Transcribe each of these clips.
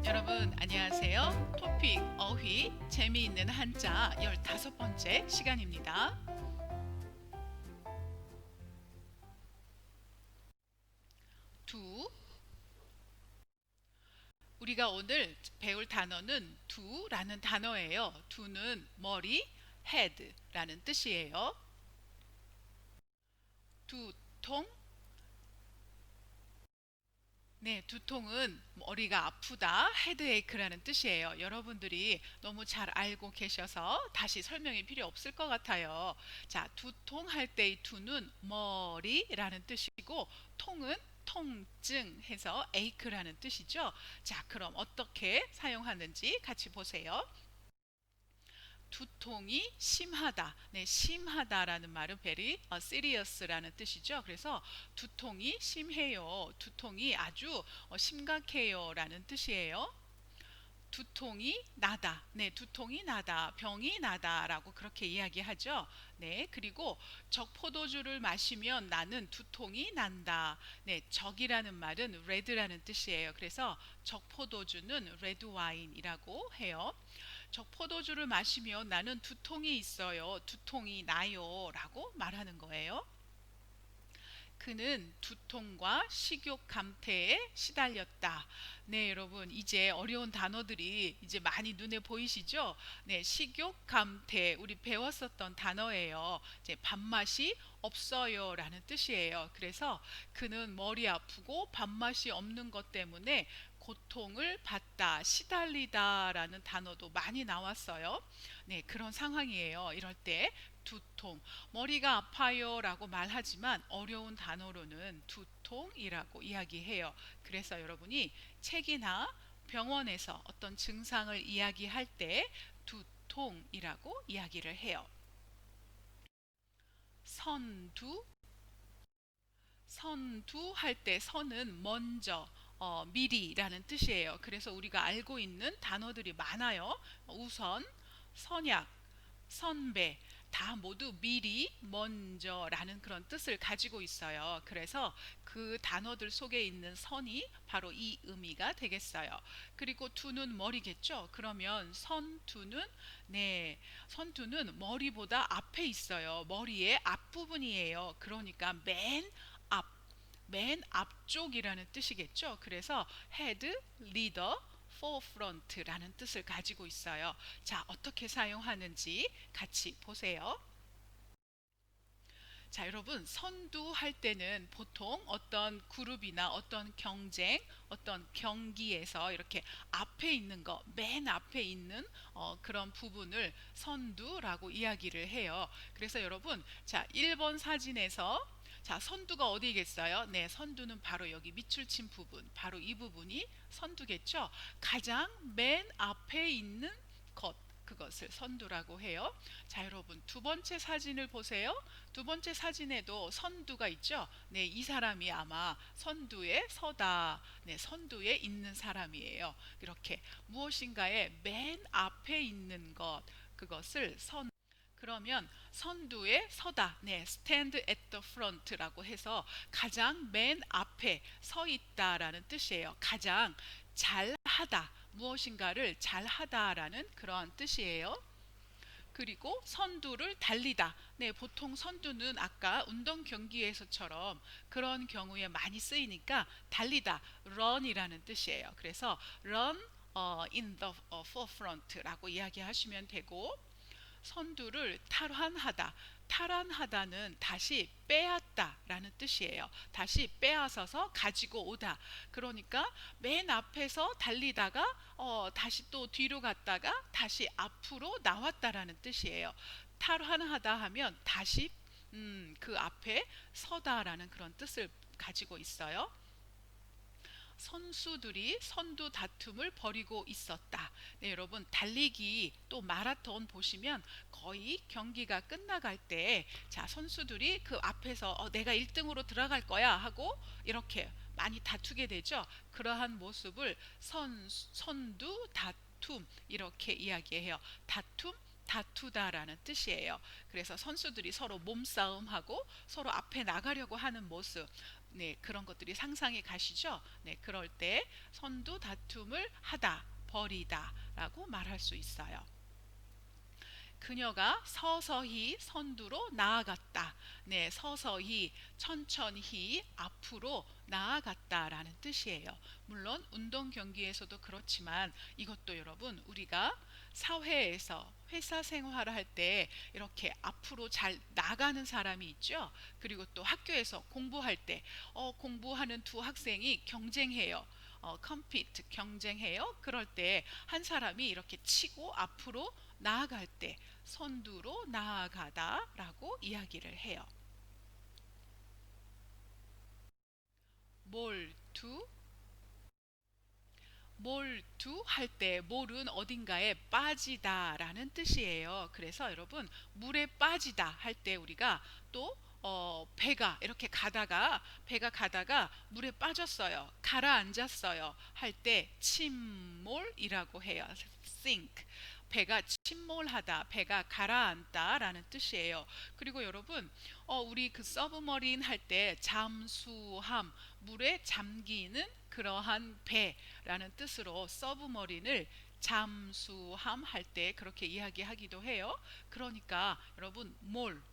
여러분 안녕하세요. 토픽 어휘 재미있는 한자 15번째 시간입니다. 두. 우리가 오늘 배울 단어는 두라는 단어예요. 두는 머리, head라는 뜻이에요. 두통. 네, 두통은 머리가 아프다, 헤드에이크라는 뜻이에요. 여러분들이 너무 잘 알고 계셔서 다시 설명이 필요 없을 것 같아요. 자, 두통 할 때의 두는 머리라는 뜻이고, 통은 통증 해서 에이크라는 뜻이죠. 자, 그럼 어떻게 사용하는지 같이 보세요. 두통이 심하다. 네, 심하다라는 말은 very serious라는 뜻이죠. 그래서 두통이 심해요. 두통이 아주 심각해요라는 뜻이에요. 두통이 나다. 네, 두통이 나다. 병이 나다라고 그렇게 이야기하죠. 네, 그리고 적포도주를 마시면 나는 두통이 난다. 네, 적이라는 말은 red라는 뜻이에요. 그래서 적포도주는 red wine이라고 해요. 적포도주를 마시면 나는 두통이 있어요. 두통이 나요. 라고 말하는 거예요. 그는 두통과 식욕 감퇴에 시달렸다. 네, 여러분, 이제 어려운 단어들이 이제 많이 눈에 보이시죠? 네, 식욕 감퇴, 우리 배웠었던 단어예요. 이제 밥맛이 없어요 라는 뜻이에요. 그래서 그는 머리 아프고 밥맛이 없는 것 때문에 고통을 받다, 시달리다 라는 단어도 많이 나왔어요. 네, 그런 상황이에요. 이럴 때 두통, 머리가 아파요 라고 말하지만 어려운 단어로는 두통이라고 이야기해요. 그래서 여러분이 책이나 병원에서 어떤 증상을 이야기할 때 두통이라고 이야기를 해요. 선두. 선두할 때 선은 먼저, 미리라는 뜻이에요. 그래서 우리가 알고 있는 단어들이 많아요. 우선, 선약, 선배, 다 모두 미리, 먼저라는 그런 뜻을 가지고 있어요. 그래서 그 단어들 속에 있는 선이 바로 이 의미가 되겠어요. 그리고 두는 머리겠죠. 그러면 선두는, 네, 선두는 머리보다 앞에 있어요. 머리의 앞부분이에요. 그러니까 앞, 맨 앞쪽이라는 뜻이겠죠. 그래서 head, leader, forefront라는 뜻을 가지고 있어요. 자, 어떻게 사용하는지 같이 보세요. 자, 여러분, 선두할 때는 보통 어떤 그룹이나 어떤 경쟁, 어떤 경기에서 이렇게 앞에 있는 거, 맨 앞에 있는 그런 부분을 선두라고 이야기를 해요. 그래서 여러분, 자, 1번 사진에서 자, 선두가 어디겠어요? 네, 선두는 바로 여기 밑줄 친 부분, 바로 이 부분이 선두겠죠? 가장 맨 앞에 있는 것, 그것을 선두라고 해요. 자, 여러분, 두 번째 사진을 보세요. 두 번째 사진에도 선두가 있죠. 네, 이 사람이 아마 선두에 서다. 네, 선두에 있는 사람이에요. 이렇게 무엇인가의 맨 앞에 있는 것, 그것을 그러면 선두에 서다. 네, stand at the front라고 해서 가장 맨 앞에 서 있다라는 뜻이에요. 가장 잘하다. 무엇인가를 잘하다라는 그러한 뜻이에요. 그리고 선두를 달리다. 네, 보통 선두는 아까 운동 경기에서처럼 그런 경우에 많이 쓰이니까 달리다, run이라는 뜻이에요. 그래서 run in the forefront라고 이야기하시면 되고, 선두를 탈환하다. 탈환하다는 다시 빼앗다라는 뜻이에요. 다시 빼앗아서 가지고 오다. 그러니까 맨 앞에서 달리다가 다시 또 뒤로 갔다가 다시 앞으로 나왔다라는 뜻이에요. 탈환하다 하면 다시 그 앞에 서다라는 그런 뜻을 가지고 있어요. 선수들이 선두 다툼을 벌이고 있었다. 네, 여러분, 달리기 또 마라톤 보시면 거의 경기가 끝나갈 때, 자, 선수들이 그 앞에서 내가 1등으로 들어갈 거야 하고 이렇게 많이 다투게 되죠. 그러한 모습을 선두 다툼 이렇게 이야기해요. 다툼, 다투다라는 뜻이에요. 그래서 선수들이 서로 몸싸움하고 서로 앞에 나가려고 하는 모습, 네, 그런 것들이 상상이 가시죠? 네, 그럴 때 선두 다툼을 하다, 벌이다라고 말할 수 있어요. 그녀가 서서히 선두로 나아갔다. 네, 서서히, 천천히 앞으로 나아갔다라는 뜻이에요. 물론 운동 경기에서도 그렇지만 이것도 여러분 우리가 사회에서 회사 생활을 할 때 이렇게 앞으로 잘 나가는 사람이 있죠. 그리고 또 학교에서 공부할 때 공부하는 두 학생이 경쟁해요. 컴피트 경쟁해요. 그럴 때 한 사람이 이렇게 치고 앞으로 나아갈 때 선두로 나아가다라고 이야기를 해요. 몰두 몰두 할 때 몰은 어딘가에 빠지다라는 뜻이에요. 그래서 여러분 물에 빠지다 할 때 우리가 또 배가 가다가 물에 빠졌어요. 가라앉았어요. 할 때 침몰이라고 해요. sink. 배가 침몰하다, 배가 가라앉다라는 뜻이에요. 그리고 여러분, 우리 그 서브머린 할 때 잠수함, 물에 잠기는 그러한 배라는 뜻으로 서브머린을 잠수함 할 때 그렇게 이야기하기도 해요. 그러니까 여러분 몰은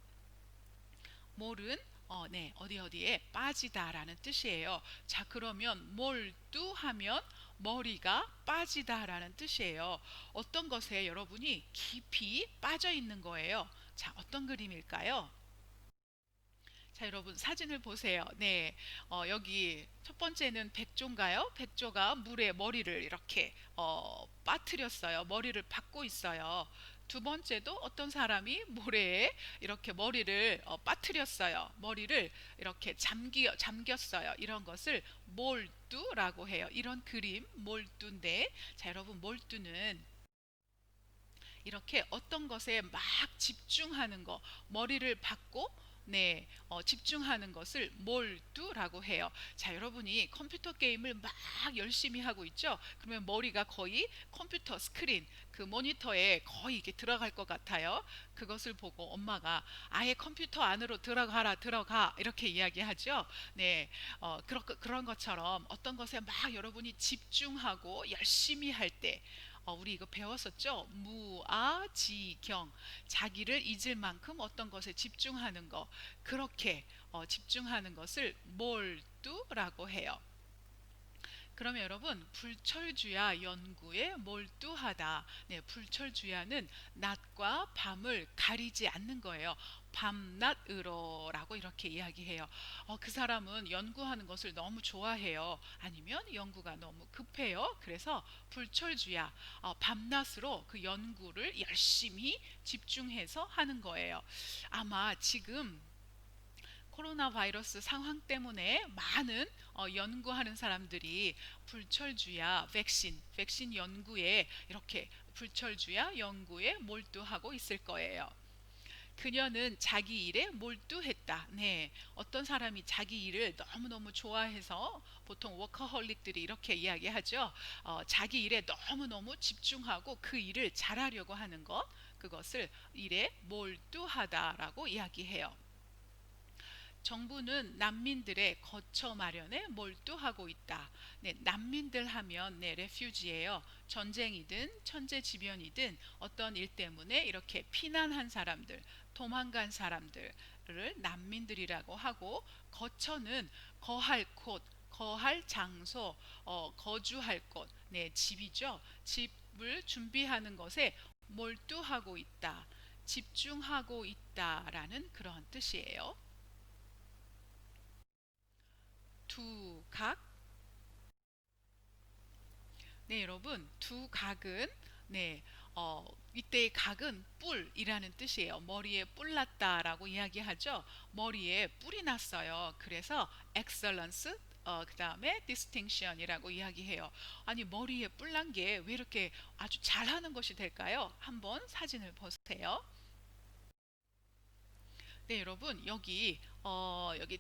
네, 어디 어디에 빠지다라는 뜻이에요. 자, 그러면 몰두하면 머리가 빠지다라는 뜻이에요. 어떤 것에 여러분이 깊이 빠져 있는 거예요. 자, 어떤 그림일까요? 자, 여러분 사진을 보세요. 네, 여기 첫 번째는 백조인가요? 백조가 물에 머리를 이렇게 빠뜨렸어요. 머리를 박고 있어요. 두 번째도 어떤 사람이 모래에 이렇게 머리를 빠뜨렸어요. 머리를 이렇게 잠겼어요. 이런 것을 몰두라고 해요. 이런 그림 몰두인데, 자, 여러분 몰두는 이렇게 어떤 것에 막 집중하는 거, 머리를 받고 네, 집중하는 것을 몰두라고 해요. 자, 여러분이 컴퓨터 게임을 막 열심히 하고 있죠? 그러면 머리가 거의 컴퓨터 스크린, 그 모니터에 거의 이게 들어갈 것 같아요. 그것을 보고 엄마가 아예 컴퓨터 안으로 들어가라, 들어가 이렇게 이야기하죠. 네, 그런 것처럼 어떤 것에 막 여러분이 집중하고 열심히 할 때, 우리 이거 배웠었죠? 무아지경. 자기를 잊을 만큼 어떤 것에 집중하는 거. 그렇게 집중하는 것을 몰두라고 해요. 그러면 여러분 불철주야 연구에 몰두하다. 네, 불철주야는 낮과 밤을 가리지 않는 거예요. 밤낮으로라고 이렇게 이야기해요. 그 사람은 연구하는 것을 너무 좋아해요. 아니면 연구가 너무 급해요. 그래서 불철주야, 밤낮으로 그 연구를 열심히 집중해서 하는 거예요. 아마 지금 코로나 바이러스 상황 때문에 많은 연구하는 사람들이 불철주야 백신 연구에 이렇게 불철주야 연구에 몰두하고 있을 거예요. 그녀는 자기 일에 몰두했다. 네, 어떤 사람이 자기 일을 너무너무 좋아해서 보통 워커홀릭들이 이렇게 이야기하죠. 자기 일에 너무너무 집중하고 그 일을 잘하려고 하는 것, 그것을 일에 몰두하다라고 이야기해요. 정부는 난민들의 거처 마련에 몰두하고 있다. 네, 난민들 하면 네, 레퓨지예요. 전쟁이든 천재지변이든 어떤 일 때문에 이렇게 피난한 사람들, 도망간 사람들을 난민들이라고 하고, 거처는 거할 곳, 거할 장소, 거주할 곳, 네, 집이죠. 집을 준비하는 것에 몰두하고 있다. 집중하고 있다라는 그런 뜻이에요. 두각. 네, 여러분, 두각은 네, 이때의 각은 뿔이라는 뜻이에요. 머리에 뿔 났다라고 이야기하죠. 머리에 뿔이 났어요. 그래서 excellence, 그 다음에 distinction이라고 이야기해요. 아니, 머리에 뿔 난 게 왜 이렇게 아주 잘하는 것이 될까요? 한번 사진을 보세요. 네, 여러분, 여기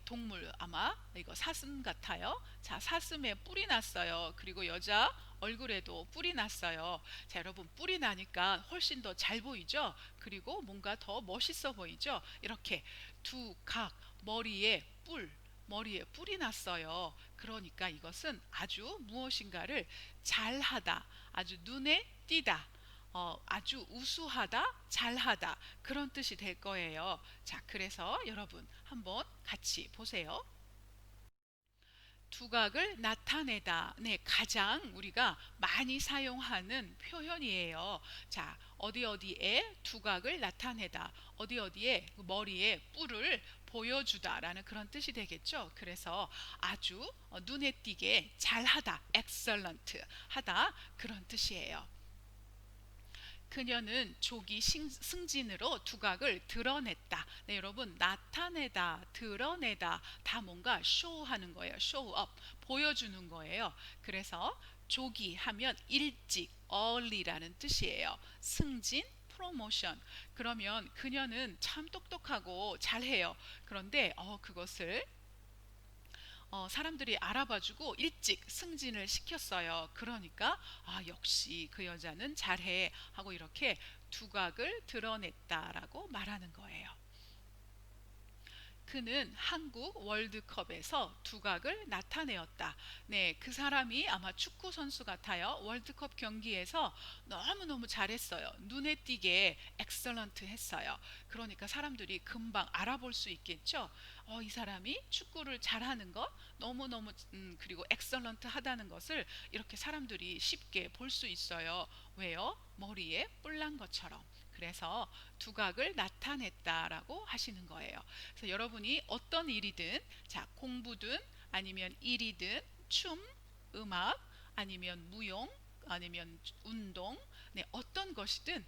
동물 아마 이거 사슴 같아요. 자, 사슴에 뿔이 났어요. 그리고 여자 얼굴에도 뿔이 났어요. 자, 여러분, 뿔이 나니까 훨씬 더 잘 보이죠? 그리고 뭔가 더 멋있어 보이죠? 이렇게 두 각, 머리에 뿔, 머리에 뿔이 났어요. 그러니까 이것은 아주 무엇인가를 잘하다, 아주 눈에 띄다, 아주 우수하다, 잘하다 그런 뜻이 될 거예요. 자, 그래서 여러분 한번 같이 보세요. 두각을 나타내다. 네, 가장 우리가 많이 사용하는 표현이에요. 자, 어디 어디에 두각을 나타내다. 어디 어디에 머리에 뿔을 보여주다라는 그런 뜻이 되겠죠. 그래서 아주 눈에 띄게 잘하다, excellent 하다 그런 뜻이에요. 그녀는 조기 승진으로 두각을 드러냈다. 네, 여러분 나타내다, 드러내다 다 뭔가 쇼하는 거예요. 쇼업 보여주는 거예요. 그래서 조기 하면 일찍, early라는 뜻이에요. 승진, 프로모션. 그러면 그녀는 참 똑똑하고 잘해요. 그런데 그것을 사람들이 알아봐주고 일찍 승진을 시켰어요. 그러니까 역시 그 여자는 잘해 하고 이렇게 두각을 드러냈다라고 말하는 거예요. 그는 한국 월드컵에서 두각을 나타내었다. 네, 그 사람이 아마 축구 선수 같아요. 월드컵 경기에서 너무너무 잘했어요. 눈에 띄게 엑설런트 했어요. 그러니까 사람들이 금방 알아볼 수 있겠죠. 이 사람이 축구를 잘하는 것, 너무너무 그리고 엑설런트 하다는 것을 이렇게 사람들이 쉽게 볼 수 있어요. 왜요? 머리에 뿔난 것처럼. 그래서 두각을 나타냈다라고 하시는 거예요. 그래서 여러분이 어떤 일이든, 자, 공부든 아니면 일이든 춤, 음악 아니면 무용 아니면 운동, 네, 어떤 것이든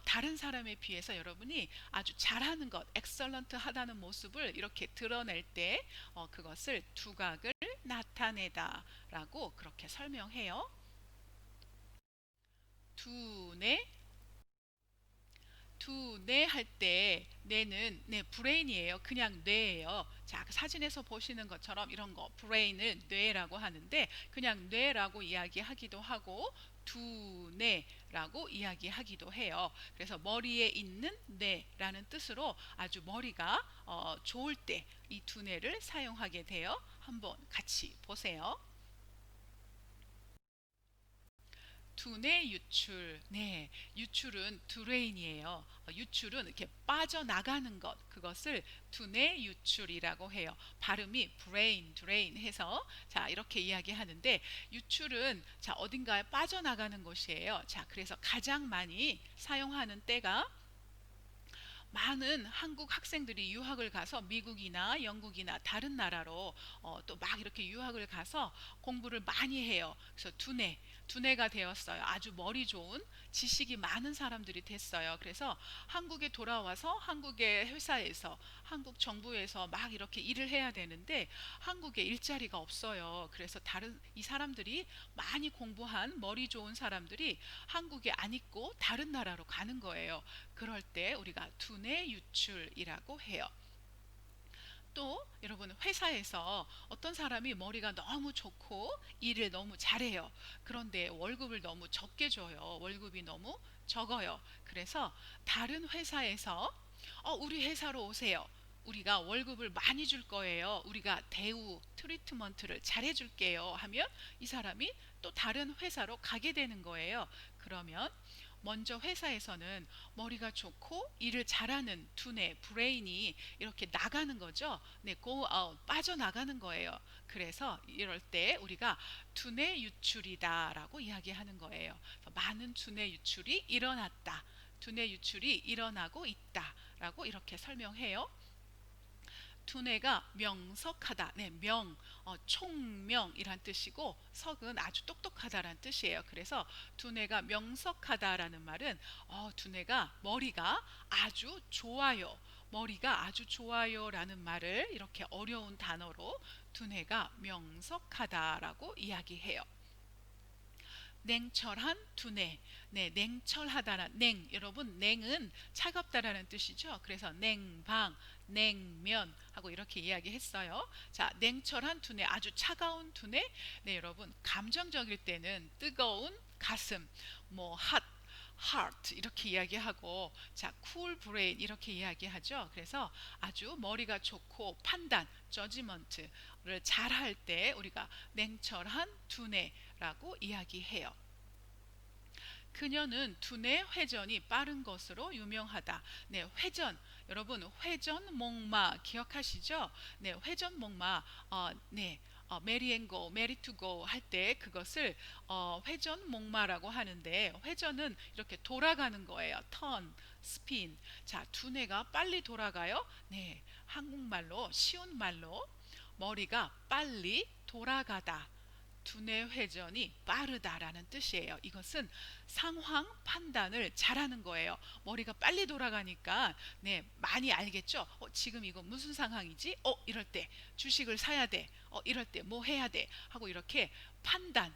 다른 사람에 비해서 여러분이 아주 잘하는 것, 엑설런트 하다는 모습을 이렇게 드러낼 때 그것을 두각을 나타내다라고 그렇게 설명해요. 두뇌, 두뇌 할 때 뇌는 네 브레인이에요. 그냥 뇌예요. 자, 그 사진에서 보시는 것처럼 이런 거 브레인을 뇌라고 하는데 그냥 뇌라고 이야기하기도 하고 두뇌라고 이야기하기도 해요. 그래서 머리에 있는 뇌라는 뜻으로 아주 머리가 좋을 때 이 두뇌를 사용하게 돼요. 한번 같이 보세요. 두뇌 유출. 네, 유출은 드레인이에요. 유출은 이렇게 빠져나가는 것. 그것을 두뇌 유출이라고 해요. 발음이 brain, drain 해서 자, 이렇게 이야기하는데 유출은 자, 어딘가에 빠져나가는 것이에요. 자, 그래서 가장 많이 사용하는 때가 많은 한국 학생들이 유학을 가서 미국이나 영국이나 다른 나라로 또 막 이렇게 유학을 가서 공부를 많이 해요. 그래서 두뇌가 되었어요. 아주 머리 좋은 지식이 많은 사람들이 됐어요. 그래서 한국에 돌아와서 한국의 회사에서 한국 정부에서 막 이렇게 일을 해야 되는데 한국에 일자리가 없어요. 그래서 다른 이 사람들이 많이 공부한 머리 좋은 사람들이 한국에 안 있고 다른 나라로 가는 거예요. 그럴 때 우리가 두뇌 유출이라고 해요. 또 여러분 회사에서 어떤 사람이 머리가 너무 좋고 일을 너무 잘해요. 그런데 월급을 너무 적게 줘요. 월급이 너무 적어요. 그래서 다른 회사에서 우리 회사로 오세요. 우리가 월급을 많이 줄 거예요. 우리가 대우, 트리트먼트를 잘해 줄게요. 하면 이 사람이 또 다른 회사로 가게 되는 거예요. 그러면 먼저 회사에서는 머리가 좋고 일을 잘하는 두뇌, 브레인이 이렇게 나가는 거죠. 네, go out, 빠져나가는 거예요. 그래서 이럴 때 우리가 두뇌 유출이다라고 이야기하는 거예요. 많은 두뇌 유출이 일어났다. 두뇌 유출이 일어나고 있다라고 이렇게 설명해요. 두뇌가 명석하다. 네, 총명이란 뜻이고 석은 아주 똑똑하다라는 뜻이에요. 그래서 두뇌가 명석하다라는 말은 두뇌가 머리가 아주 좋아요. 머리가 아주 좋아요라는 말을 이렇게 어려운 단어로 두뇌가 명석하다라고 이야기해요. 냉철한 두뇌. 네, 냉철하다는 여러분 냉은 차갑다라는 뜻이죠. 그래서 냉방, 냉면 하고 이렇게 이야기했어요. 자, 냉철한 두뇌, 아주 차가운 두뇌. 네, 여러분 감정적일 때는 뜨거운 가슴, 뭐 핫, heart 이렇게 이야기하고 자, cool brain 이렇게 이야기하죠. 그래서 아주 머리가 좋고 판단, judgment를 잘할 때 우리가 냉철한 두뇌라고 이야기해요. 그녀는 두뇌 회전이 빠른 것으로 유명하다. 네, 회전. 여러분, 회전 목마 기억하시죠? 네, 회전 목마. 네. 메리 앤 고, 메리 투 고 할 때 그것을 회전 목마라고 하는데 회전은 이렇게 돌아가는 거예요. 턴, 스핀. 자, 두뇌가 빨리 돌아가요. 네, 한국말로 쉬운 말로 머리가 빨리 돌아가다. 두뇌 회전이 빠르다라는 뜻이에요. 이것은 상황 판단을 잘하는 거예요. 머리가 빨리 돌아가니까 네, 많이 알겠죠? 지금 이거 무슨 상황이지? 이럴 때 주식을 사야 돼. 이럴 때 뭐 해야 돼? 하고 이렇게 판단,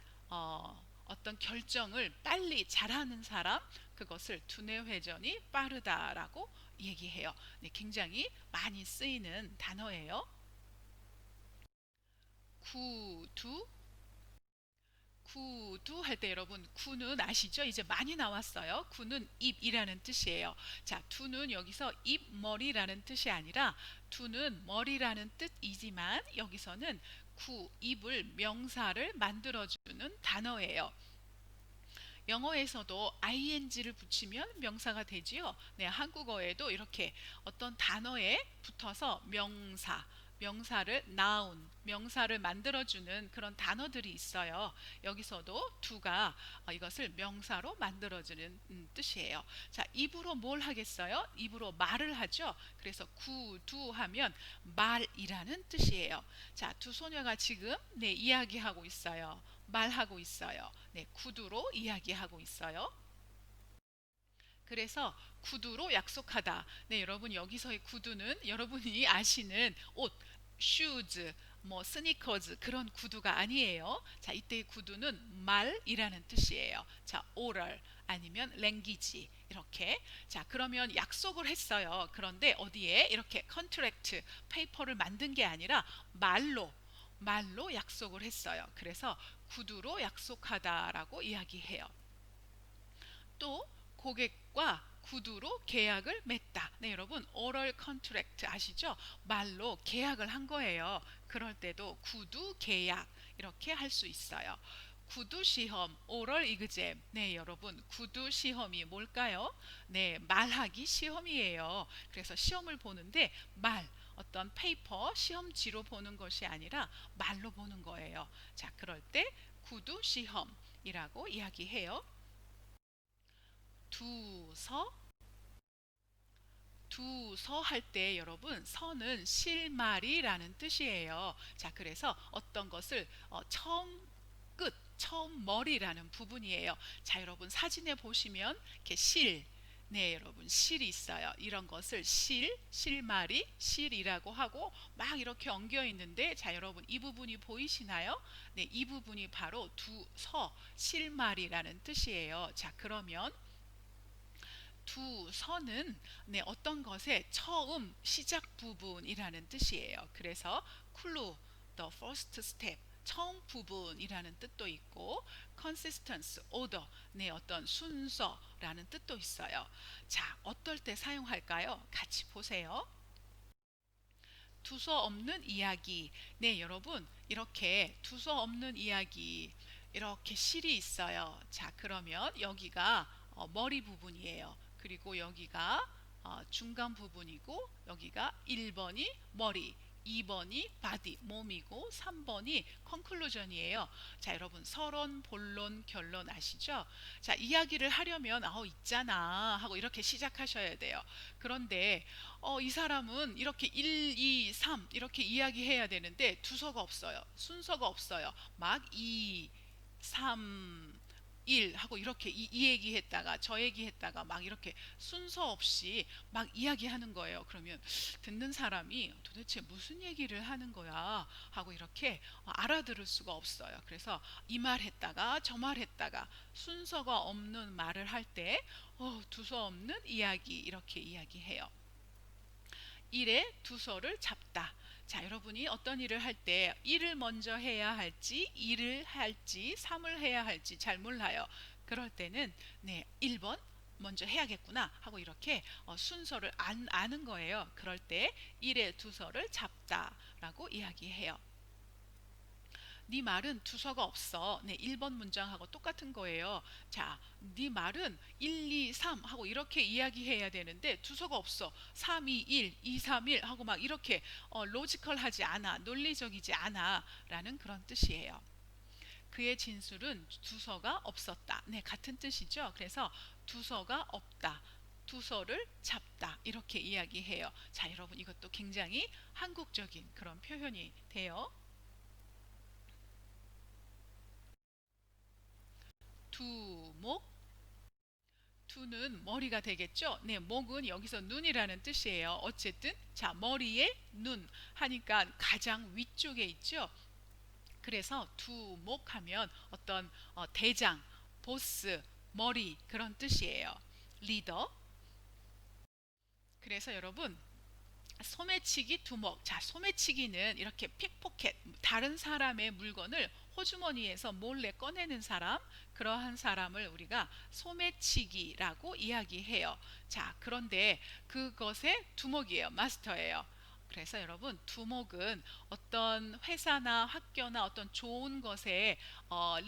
어떤 결정을 빨리 잘하는 사람, 그것을 두뇌 회전이 빠르다라고 얘기해요. 네, 굉장히 많이 쓰이는 단어예요. 구두 구두 할 때 여러분 구는 아시죠? 이제 많이 나왔어요. 구는 입이라는 뜻이에요. 자, 두는 여기서 입, 머리라는 뜻이 아니라 두는 머리라는 뜻이지만 여기서는 구, 입을 명사를 만들어주는 단어예요. 영어에서도 ing를 붙이면 명사가 되지요. 네, 한국어에도 이렇게 어떤 단어에 붙어서 명사를 noun, 명사를 만들어주는 그런 단어들이 있어요. 여기서도 두가 이것을 명사로 만들어주는 뜻이에요. 자, 입으로 뭘 하겠어요? 입으로 말을 하죠. 그래서 구두 하면 말이라는 뜻이에요. 자, 두 소녀가 지금 네, 이야기하고 있어요. 말하고 있어요. 네, 구두로 이야기하고 있어요. 그래서 구두로 약속하다. 네, 여러분 여기서의 구두는 여러분이 아시는 옷, shoes, 뭐 스니커즈 그런 구두가 아니에요. 자, 이때의 구두는 말이라는 뜻이에요. 자, oral 아니면 language 이렇게. 자, 그러면 약속을 했어요. 그런데 어디에 이렇게 contract, 페이퍼를 만든 게 아니라 말로 약속을 했어요. 그래서 구두로 약속하다라고 이야기해요. 또 고객과 구두로 계약을 맺다. 네, 여러분 oral contract 아시죠? 말로 계약을 한 거예요. 그럴 때도 구두 계약 이렇게 할 수 있어요. 구두 시험, oral exam. 네, 여러분 구두 시험이 뭘까요? 네, 말하기 시험이에요. 그래서 시험을 보는데 어떤 페이퍼 시험지로 보는 것이 아니라 말로 보는 거예요. 자, 그럴 때 구두 시험이라고 이야기해요. 두서 두서 할 때 여러분 서는 실마리라는 뜻이에요. 자, 그래서 어떤 것을 처음 끝, 처음 머리라는 부분이에요. 자, 여러분 사진에 보시면 이렇게 네, 여러분 실이 있어요. 이런 것을 실마리, 실이라고 하고 막 이렇게 엉겨 있는데 자, 여러분 이 부분이 보이시나요? 네, 이 부분이 바로 두서, 실마리라는 뜻이에요. 자, 그러면 두 선은 네, 어떤 것의 처음 시작 부분이라는 뜻이에요. 그래서 clue, the first step, 처음 부분이라는 뜻도 있고 consistency, order, 네, 어떤 순서라는 뜻도 있어요. 자, 어떨 때 사용할까요? 같이 보세요. 두서 없는 이야기. 네, 여러분, 이렇게 두서 없는 이야기. 이렇게 실이 있어요. 자, 그러면 여기가 머리 부분이에요. 그리고 여기가 중간 부분이고, 여기가 1번이 머리, 2번이 바디, 몸이고, 3번이 컨클루전이에요. 자, 여러분, 서론, 본론, 결론 아시죠? 자, 이야기를 하려면, 있잖아. 하고 이렇게 시작하셔야 돼요. 그런데 이 사람은 이렇게 1, 2, 3 이렇게 이야기해야 되는데 두서가 없어요. 순서가 없어요. 막 2, 3, 1 하고 이렇게 이 얘기했다가 저 얘기했다가 막 이렇게 순서 없이 막 이야기하는 거예요. 그러면 듣는 사람이 도대체 무슨 얘기를 하는 거야 하고 이렇게 알아들을 수가 없어요. 그래서 이 말 했다가 저 말 했다가 순서가 없는 말을 할 때 두서 없는 이야기 이렇게 이야기해요. 일에 두서를 잡다. 자, 여러분이 어떤 일을 할 때 일을 먼저 해야 할지, 일을 할지, 삼을 해야 할지 잘 몰라요. 그럴 때는 네, 1번 먼저 해야겠구나 하고 이렇게 순서를 아는 거예요. 그럴 때 일의 두서를 잡다라고 이야기해요. 네 말은 두서가 없어. 네, 1번 문장하고 똑같은 거예요. 자, 네 말은 1, 2, 3 하고 이렇게 이야기해야 되는데 두서가 없어. 3, 2, 1, 2, 3, 1 하고 막 이렇게 로지컬하지 않아. 논리적이지 않아. 라는 그런 뜻이에요. 그의 진술은 두서가 없었다. 네, 같은 뜻이죠. 그래서 두서가 없다. 두서를 잡다. 이렇게 이야기해요. 자, 여러분 이것도 굉장히 한국적인 그런 표현이 돼요. 두목, 두는 머리가 되겠죠? 네, 목은 여기서 눈이라는 뜻이에요. 어쨌든 자, 머리에 눈 하니까 가장 위쪽에 있죠. 그래서 두목하면 어떤 대장, 보스, 머리 그런 뜻이에요. 리더. 그래서 여러분 소매치기 두목. 자, 소매치기는 이렇게 픽포켓, 다른 사람의 물건을 호주머니에서 몰래 꺼내는 사람, 그러한 사람을 우리가 소매치기라고 이야기해요. 자, 그런데 그것의 두목이에요. 마스터예요. 그래서 여러분 두목은 어떤 회사나 학교나 어떤 좋은 것의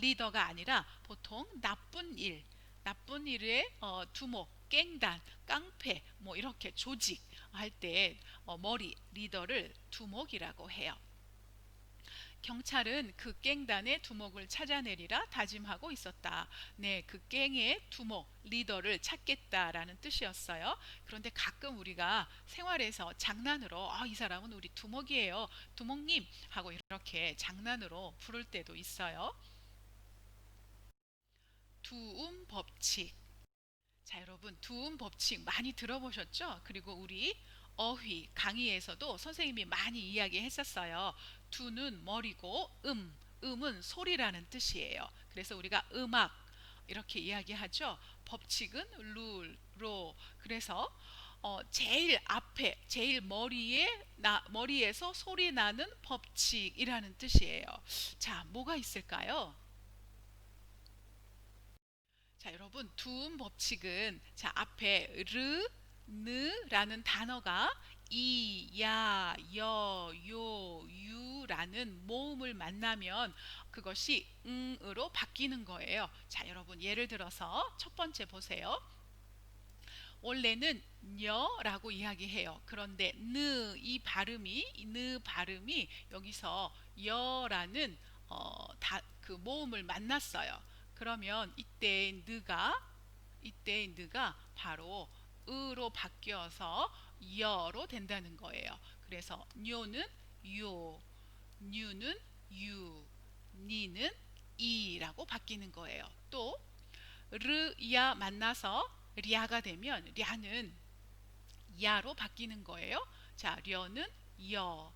리더가 아니라 보통 나쁜 일의 두목, 깽단, 깡패, 뭐 이렇게 조직 할 때 머리 리더를 두목이라고 해요. 경찰은 그 깽단의 두목을 찾아내리라 다짐하고 있었다. 네, 그 깽의 두목, 리더를 찾겠다라는 뜻이었어요. 그런데 가끔 우리가 생활에서 장난으로 이 사람은 우리 두목이에요. 두목님 하고 이렇게 장난으로 부를 때도 있어요. 두음 법칙. 자, 여러분, 두음 법칙 많이 들어보셨죠? 그리고 우리 어휘 강의에서도 선생님이 많이 이야기했었어요. 두는 머리고 음은 소리라는 뜻이에요. 그래서 우리가 음악 이렇게 이야기하죠. 법칙은 룰, 로. 그래서 제일 앞에, 제일 머리에서 소리 나는 법칙이라는 뜻이에요. 자, 뭐가 있을까요? 자, 여러분, 두음 법칙은 자, 앞에 르, 느라는 단어가 이, 야, 여, 요, 유라는 모음을 만나면 그것이 응으로 바뀌는 거예요. 자, 여러분, 예를 들어서 첫 번째 보세요. 원래는 녀라고 이야기해요. 그런데 느 발음이 여기서 여라는 그 모음을 만났어요. 그러면 이때의 느가 바로 으로 바뀌어서 여로 된다는 거예요. 그래서 뇨는 요, 뉴는 유, 니는 이라고 바뀌는 거예요. 또 르야 만나서 랴가 되면 랴는 야로 바뀌는 거예요. 자, 려는 여,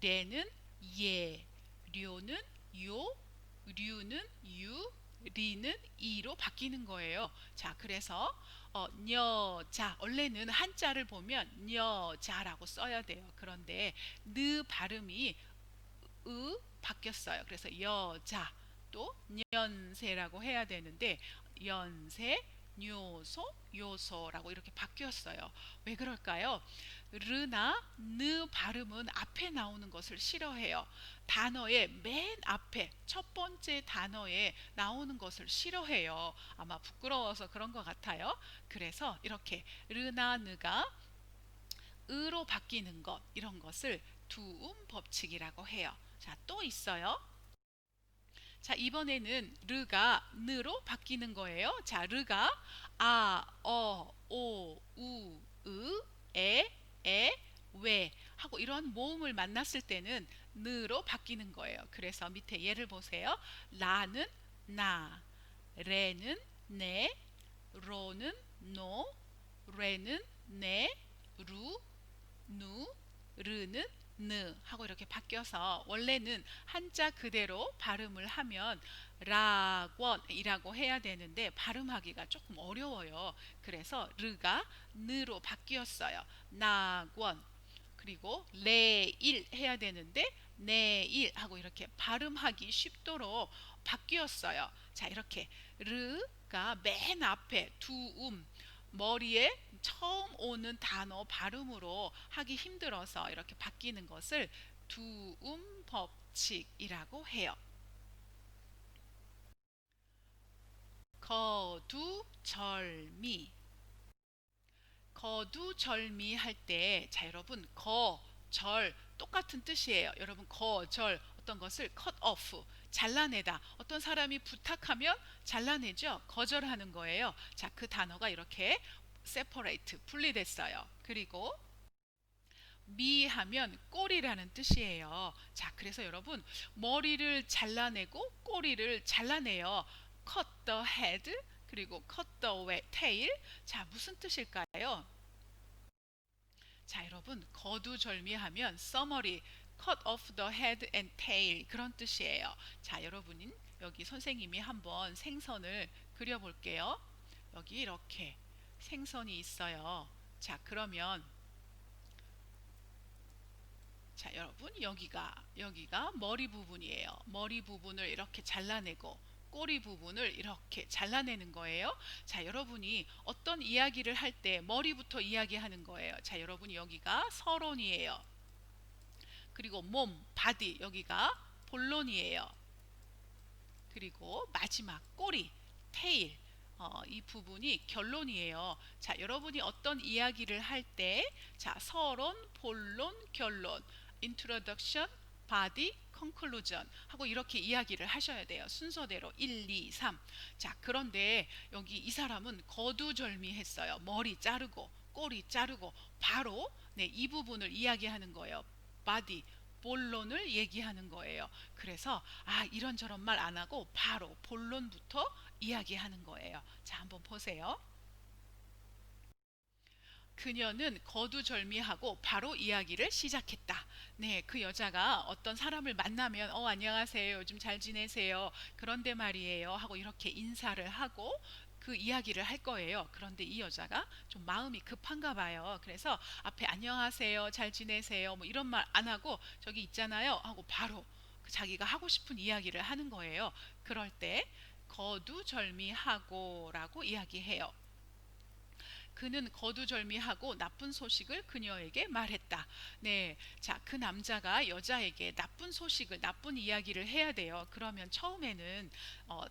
레는 예, 료는 요, 류는 유, 리는 이로 바뀌는 거예요. 자, 그래서 여자 원래는 한자를 보면 여자라고 써야 돼요. 그런데 느 발음이 바뀌었어요. 그래서 여자 또 연세라고 해야 되는데 연세 요소 요소라고 이렇게 바뀌었어요. 왜 그럴까요? 르나 느 발음은 앞에 나오는 것을 싫어해요. 단어의 맨 앞에 첫 번째 단어에 나오는 것을 싫어해요. 아마 부끄러워서 그런 것 같아요. 그래서 이렇게 르나 느가 으로 바뀌는 것 이런 것을 두음 법칙이라고 해요. 자, 또 있어요. 자, 이번에는 르가 느로 바뀌는 거예요. 자, 르가 아, 오, 우, 에, 왜 하고 이런 모음을 만났을 때는 느로 바뀌는 거예요. 그래서 밑에 예를 보세요. 라는 나, 레는 네, 로는 노, 레는 네, 루, 누, 르는 느 하고 이렇게 바뀌어서 원래는 한자 그대로 발음을 하면 락원이라고 해야 되는데 발음하기가 조금 어려워요. 그래서 르가 느로 바뀌었어요. 낙원. 그리고 레일 해야 되는데 내일 하고 이렇게 발음하기 쉽도록 바뀌었어요. 자, 이렇게 르가 맨 앞에 두음 머리에 처음 오는 단어 발음으로 하기 힘들어서 이렇게 바뀌는 것을 두음 법칙이라고 해요. 거두절미. 거두절미 할 때, 자, 여러분, 절, 똑같은 뜻이에요. 여러분, 절, 어떤 것을 cut off, 잘라내다. 어떤 사람이 부탁하면 잘라내죠? 거절하는 거예요. 자, 그 단어가 이렇게 separate, 분리됐어요. 그리고 미 하면 꼬리라는 뜻이에요. 자, 그래서 여러분, 머리를 잘라내고 꼬리를 잘라내요. cut the head, 그리고 cut the tail. 자, 무슨 뜻일까요? 자, 여러분, 거두절미하면 summary, cut off the head and tail 그런 뜻이에요. 자, 여러분, 여기 선생님이 한번 생선을 그려볼게요. 여기 이렇게 생선이 있어요. 자, 그러면 자, 여러분, 여기가 머리 부분이에요. 머리 부분을 이렇게 잘라내고 꼬리 부분을 이렇게 잘라내는 거예요. 자, 여러분이 어떤 이야기를 할 때 머리부터 이야기하는 거예요. 자, 여러분, 여기가 서론이에요. 그리고 몸, 바디, 여기가 본론이에요. 그리고 마지막 꼬리, 테일, 이 부분이 결론이에요. 자, 여러분이 어떤 이야기를 할 때, 자, 서론, 본론, 결론, introduction, body, conclusion 하고 이렇게 이야기를 하셔야 돼요. 순서대로 1, 2, 3. 자, 그런데 여기 이 사람은 거두절미했어요. 머리 자르고 꼬리 자르고 바로 네, 이 부분을 이야기하는 거예요. body, 본론을 얘기하는 거예요. 그래서 이런저런 말 안 하고 바로 본론부터 이야기하는 거예요. 자, 한번 보세요. 그녀는 거두절미하고 바로 이야기를 시작했다. 네, 그 여자가 어떤 사람을 만나면 안녕하세요. 요즘 잘 지내세요. 그런데 말이에요. 하고 이렇게 인사를 하고 그 이야기를 할 거예요. 그런데 이 여자가 좀 마음이 급한가 봐요. 그래서 앞에 안녕하세요. 잘 지내세요. 뭐 이런 말 안 하고 저기 있잖아요. 하고 바로 자기가 하고 싶은 이야기를 하는 거예요. 그럴 때 거두절미하고라고 이야기해요. 그는 거두절미하고 나쁜 소식을 그녀에게 말했다. 네, 자, 그 남자가 여자에게 나쁜 소식을, 나쁜 이야기를 해야 돼요. 그러면 처음에는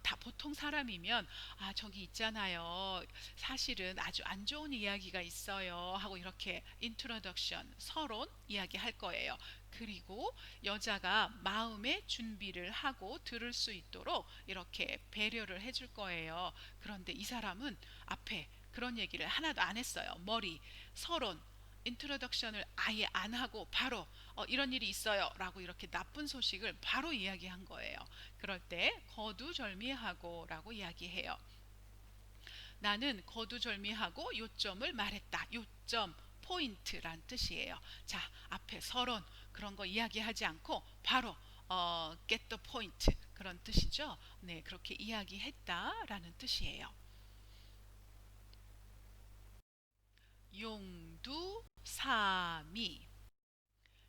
다 보통 사람이면 저기 있잖아요. 사실은 아주 안 좋은 이야기가 있어요. 하고 이렇게 인트로덕션, 서론 이야기할 거예요. 그리고 여자가 마음의 준비를 하고 들을 수 있도록 이렇게 배려를 해줄 거예요. 그런데 이 사람은 앞에 그런 얘기를 하나도 안 했어요. 머리, 서론, 인트로덕션을 아예 안 하고 바로 이런 일이 있어요 라고 이렇게 나쁜 소식을 바로 이야기한 거예요. 그럴 때 거두절미하고 라고 이야기해요. 나는 거두절미하고 요점을 말했다. 요점, 포인트란 뜻이에요. 자, 앞에 서론 그런 거 이야기하지 않고 바로 get the point 그런 뜻이죠. 네, 그렇게 이야기했다라는 뜻이에요. 용두사미.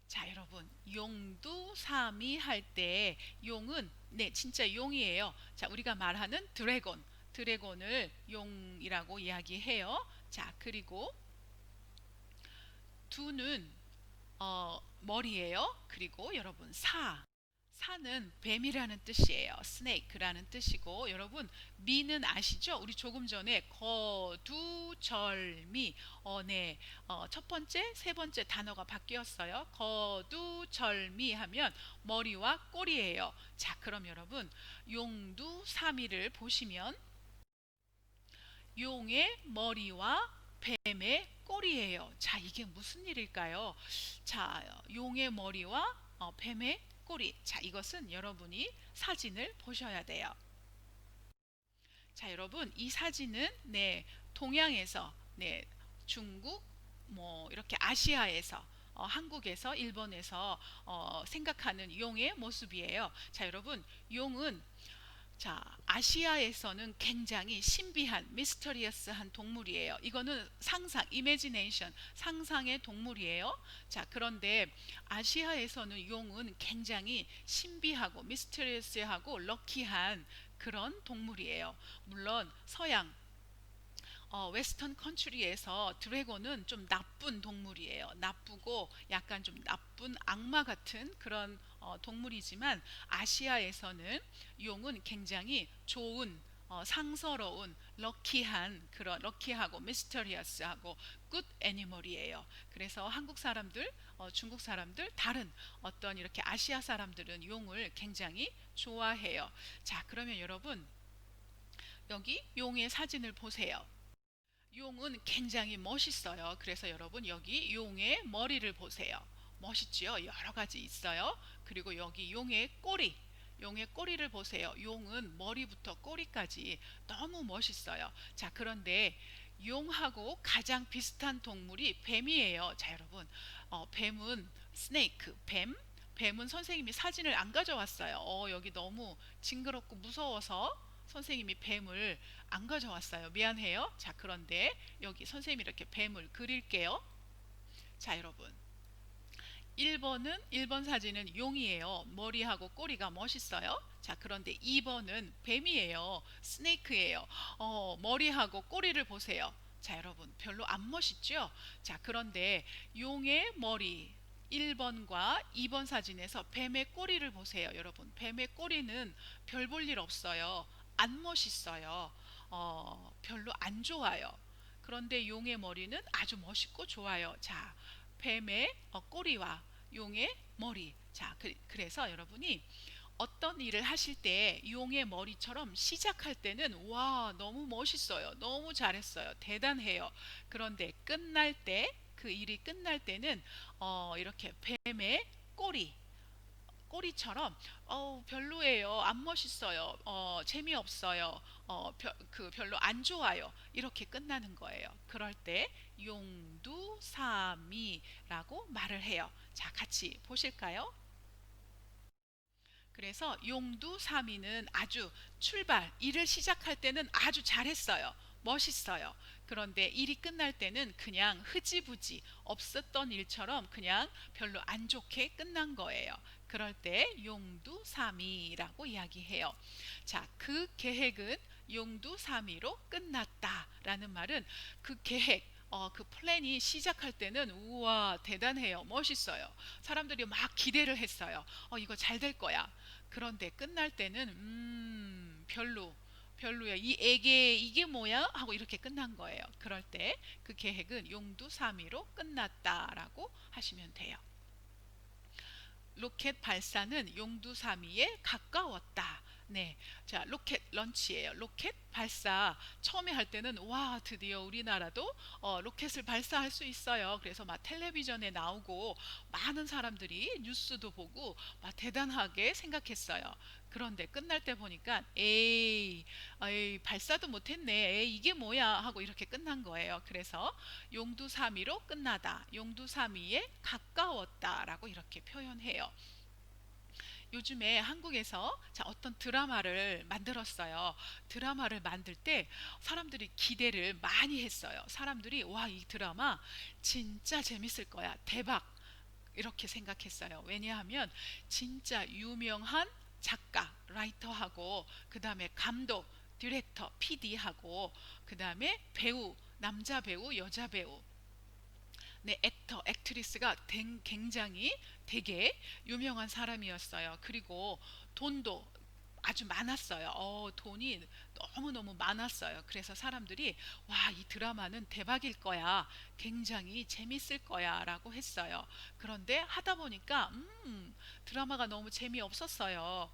자, 여러분, 용두사미 할 때 용은 네, 진짜 용이에요. 자, 우리가 말하는 드래곤을 용이라고 이야기해요. 자, 그리고 두는 머리예요. 그리고 여러분 사는 뱀이라는 뜻이에요. 스네이크라는 뜻이고 여러분 미는 아시죠? 우리 조금 전에 거두절미 네. 첫 번째, 세 번째 단어가 바뀌었어요. 거두절미 하면 머리와 꼬리예요. 자, 그럼 여러분 용두사미를 보시면 용의 머리와 뱀의 꼬리예요. 자, 이게 무슨 일일까요? 자, 용의 머리와 뱀의 꼬리. 자, 이것은 여러분이 사진을 보셔야 돼요. 자, 여러분, 이 사진은 네, 동양에서 네, 중국 뭐 이렇게 아시아에서 한국에서 일본에서 생각하는 용의 모습이에요. 자, 여러분, 용은 자, 아시아에서는 굉장히 신비한, 미스터리어스한 동물이에요. 이거는 상상, 이미지네이션, 상상의 동물이에요. 자, 그런데 아시아에서는 용은 굉장히 신비하고 미스터리어스하고 럭키한 그런 동물이에요. 물론 서양 웨스턴 컨트리에서 드래곤은 좀 나쁜 동물이에요. 나쁘고 약간 좀 나쁜 악마 같은 그런 동물이지만 아시아에서는 용은 굉장히 좋은 상서로운 럭키한 그런 럭키하고 미스터리어스하고 굿 애니멀이에요. 그래서 한국 사람들, 중국 사람들, 다른 어떤 이렇게 아시아 사람들은 용을 굉장히 좋아해요. 자, 그러면 여러분 여기 용의 사진을 보세요. 용은 굉장히 멋있어요. 그래서 여러분 여기 용의 머리를 보세요. 멋있지요? 여러 가지 있어요. 그리고 여기 용의 꼬리. 용의 꼬리를 보세요. 용은 머리부터 꼬리까지 너무 멋있어요. 자, 그런데 용하고 가장 비슷한 동물이 뱀이에요. 자, 여러분. 뱀은 스네이크, 뱀. 뱀은 선생님이 사진을 안 가져왔어요. 여기 너무 징그럽고 무서워서 선생님이 뱀을 안 가져왔어요. 미안해요. 자, 그런데 여기 선생님이 이렇게 뱀을 그릴게요. 자, 여러분. 1번 사진은 용이에요. 머리하고 꼬리가 멋있어요. 자, 그런데 2번은 뱀이에요. 스네이크예요. 머리하고 꼬리를 보세요. 자, 여러분. 별로 안 멋있죠? 자, 그런데 용의 머리 1번과 2번 사진에서 뱀의 꼬리를 보세요. 여러분. 뱀의 꼬리는 별 볼 일 없어요. 안 멋있어요. 별로 안 좋아요. 그런데 용의 머리는 아주 멋있고 좋아요. 자, 뱀의 꼬리와 용의 머리. 자, 그래서 여러분이 어떤 일을 하실 때 용의 머리처럼 시작할 때는 와, 너무 멋있어요. 너무 잘했어요. 대단해요. 그런데 끝날 때, 그 일이 끝날 때는 이렇게 뱀의 꼬리, 꼬리처럼 별로예요. 안 멋있어요. 재미없어요. 별로 안 좋아요. 이렇게 끝나는 거예요. 그럴 때 용두사미라고 말을 해요. 자, 같이 보실까요? 그래서 용두사미는 아주 일을 시작할 때는 아주 잘했어요. 멋있어요. 그런데 일이 끝날 때는 그냥 흐지부지 없었던 일처럼 그냥 별로 안 좋게 끝난 거예요. 그럴 때 용두사미라고 이야기해요. 자, 그 계획은 용두사미로 끝났다라는 말은 그 계획, 그 플랜이 시작할 때는 우와 대단해요, 멋있어요. 사람들이 막 기대를 했어요. 이거 잘 될 거야. 그런데 끝날 때는 별로야. 이게 뭐야? 하고 이렇게 끝난 거예요. 그럴 때 그 계획은 용두사미로 끝났다라고 하시면 돼요. 로켓 발사는 용두사미에 가까웠다. 네. 자, 로켓 런치예요. 로켓 발사. 처음에 할 때는 와, 드디어 우리나라도 로켓을 발사할 수 있어요. 그래서 막 텔레비전에 나오고 많은 사람들이 뉴스도 보고 막 대단하게 생각했어요. 그런데 끝날 때 보니까 에이 발사도 못했네. 에이 이게 뭐야 하고 이렇게 끝난 거예요. 그래서 용두사미로 끝나다. 용두사미에 가까웠다라고 이렇게 표현해요. 요즘에 한국에서 자, 어떤 드라마를 만들었어요. 드라마를 만들 때 사람들이 기대를 많이 했어요. 사람들이 와, 이 드라마 진짜 재밌을 거야. 대박. 이렇게 생각했어요. 왜냐하면 진짜 유명한 작가, 라이터하고 그다음에 감독, 디렉터, PD하고 그다음에 배우, 남자 배우, 여자 배우 네, 액트리스가 굉장히 되게 유명한 사람이었어요. 그리고 돈도 아주 많았어요. 돈이 너무너무 많았어요. 그래서 사람들이 와, 이 드라마는 대박일 거야. 굉장히 재밌을 거야. 라고 했어요. 그런데 하다 보니까, 드라마가 너무 재미없었어요.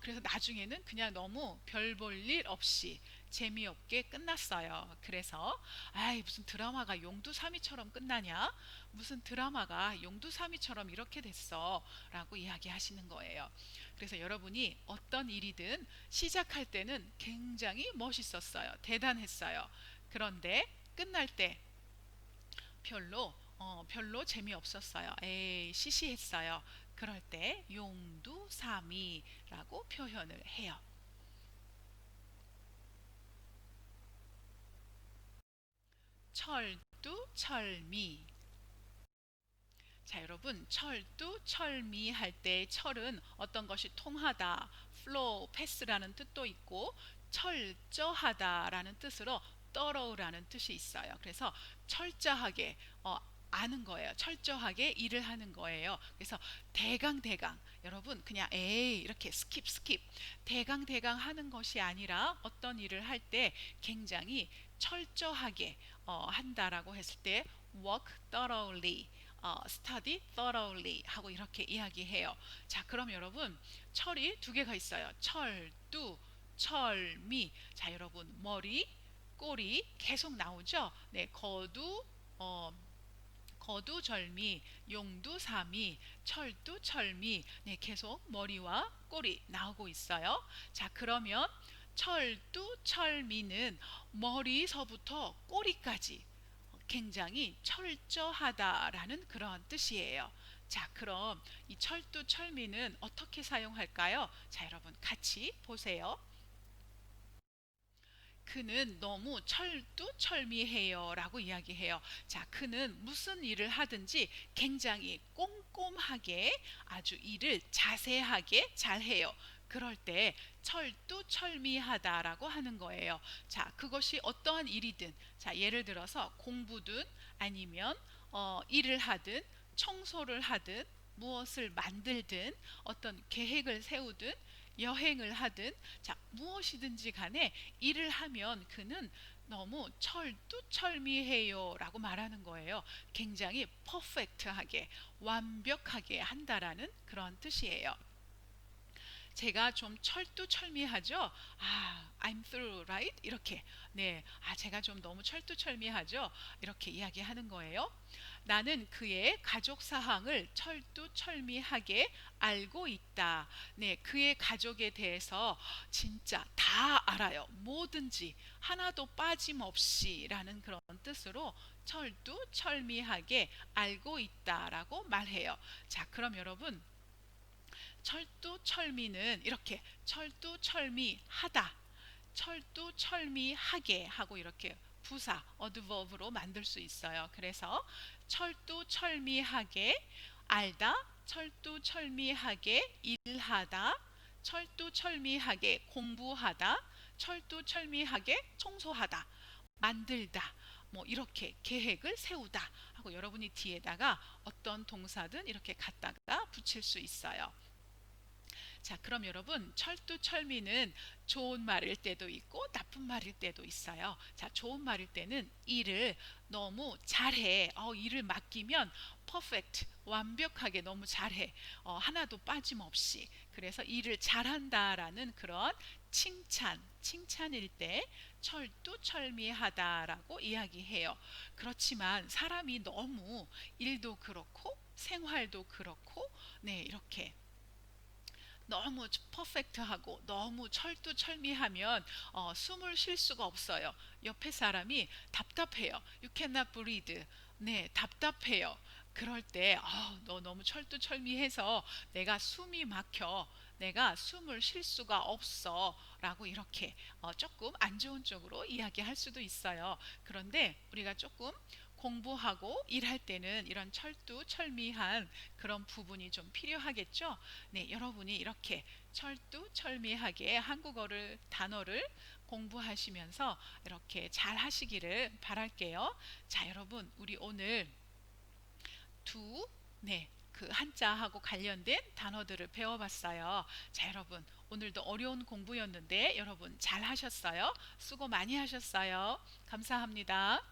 그래서 나중에는 그냥 너무 별 볼 일 없이 재미없게 끝났어요. 그래서 아이 무슨 드라마가 용두사미처럼 끝나냐? 무슨 드라마가 용두사미처럼 이렇게 됐어? 라고 이야기하시는 거예요. 그래서 여러분이 어떤 일이든 시작할 때는 굉장히 멋있었어요. 대단했어요. 그런데 끝날 때 별로 재미없었어요. 에이, 시시했어요. 그럴 때 용두사미라고 표현을 해요. 철두철미. 자, 여러분, 철두철미 할 때 철은 어떤 것이 통하다, flow, pass라는 뜻도 있고 철저하다라는 뜻으로 thorough라는 뜻이 있어요. 그래서 철저하게 아는 거예요. 철저하게 일을 하는 거예요. 그래서 대강 여러분 그냥 에이 이렇게 스킵 대강 하는 것이 아니라 어떤 일을 할 때 굉장히 철저하게 한다라고 했을 때 work thoroughly, study thoroughly 하고 이렇게 이야기해요. 자, 그럼 여러분 철이 두 개가 있어요. 철두, 철미. 자, 여러분 머리, 꼬리 계속 나오죠? 네, 어, 거두절미, 용두사미, 철두철미. 네, 계속 머리와 꼬리 나오고 있어요. 자, 그러면 철두철미는 머리서부터 꼬리까지 굉장히 철저하다라는 그런 뜻이에요. 자, 그럼 이 철두철미는 어떻게 사용할까요? 자, 여러분 같이 보세요. 그는 너무 철두철미해요 라고 이야기해요. 자, 그는 무슨 일을 하든지 굉장히 꼼꼼하게 아주 일을 자세하게 잘해요. 그럴 때 철두철미하다라고 하는 거예요. 자, 그것이 어떠한 일이든, 자, 예를 들어서 공부든 아니면 일을 하든 청소를 하든 무엇을 만들든 어떤 계획을 세우든 여행을 하든, 자, 무엇이든지 간에 일을 하면 그는 너무 철두철미해요 라고 말하는 거예요. 굉장히 퍼펙트하게 완벽하게 한다라는 그런 뜻이에요. 제가 좀 철두철미하죠. I'm through, right? 이렇게. 네, 제가 좀 너무 철두철미하죠. 이렇게 이야기하는 거예요. 나는 그의 가족 사항을 철두철미하게 알고 있다. 네, 그의 가족에 대해서 진짜 다 알아요. 뭐든지 하나도 빠짐없이라는 그런 뜻으로 철두철미하게 알고 있다라고 말해요. 자, 그럼 여러분 철두철미는 이렇게 철두철미하다, 철두철미하게 하고 이렇게 부사 어드버브로 만들 수 있어요. 그래서 철두철미하게 알다, 철두철미하게 일하다, 철두철미하게 공부하다, 철두철미하게 청소하다, 만들다, 뭐 이렇게 계획을 세우다 하고 여러분이 뒤에다가 어떤 동사든 이렇게 갖다가 붙일 수 있어요. 자, 그럼 여러분 철두철미는 좋은 말일 때도 있고 나쁜 말일 때도 있어요. 자, 좋은 말일 때는 일을 너무 잘해. 일을 맡기면 perfect, 완벽하게 너무 잘해. 하나도 빠짐없이. 그래서 일을 잘한다라는 그런 칭찬일 때 철두철미하다라고 이야기해요. 그렇지만 사람이 너무 일도 그렇고 생활도 그렇고 네, 이렇게 너무 퍼펙트하고 너무 철두철미하면 숨을 쉴 수가 없어요. 옆에 사람이 답답해요. You cannot breathe. 네, 답답해요. 그럴 때 너 너무 철두철미해서 내가 숨이 막혀. 내가 숨을 쉴 수가 없어. 라고 이렇게 조금 안 좋은 쪽으로 이야기할 수도 있어요. 그런데 우리가 조금 공부하고 일할 때는 이런 철두철미한 그런 부분이 좀 필요하겠죠? 네, 여러분이 이렇게 철두철미하게 한국어를 단어를 공부하시면서 이렇게 잘 하시기를 바랄게요. 자, 여러분, 우리 오늘 두, 네, 그 한자하고 관련된 단어들을 배워봤어요. 자, 여러분, 오늘도 어려운 공부였는데 여러분 잘 하셨어요? 수고 많이 하셨어요. 감사합니다.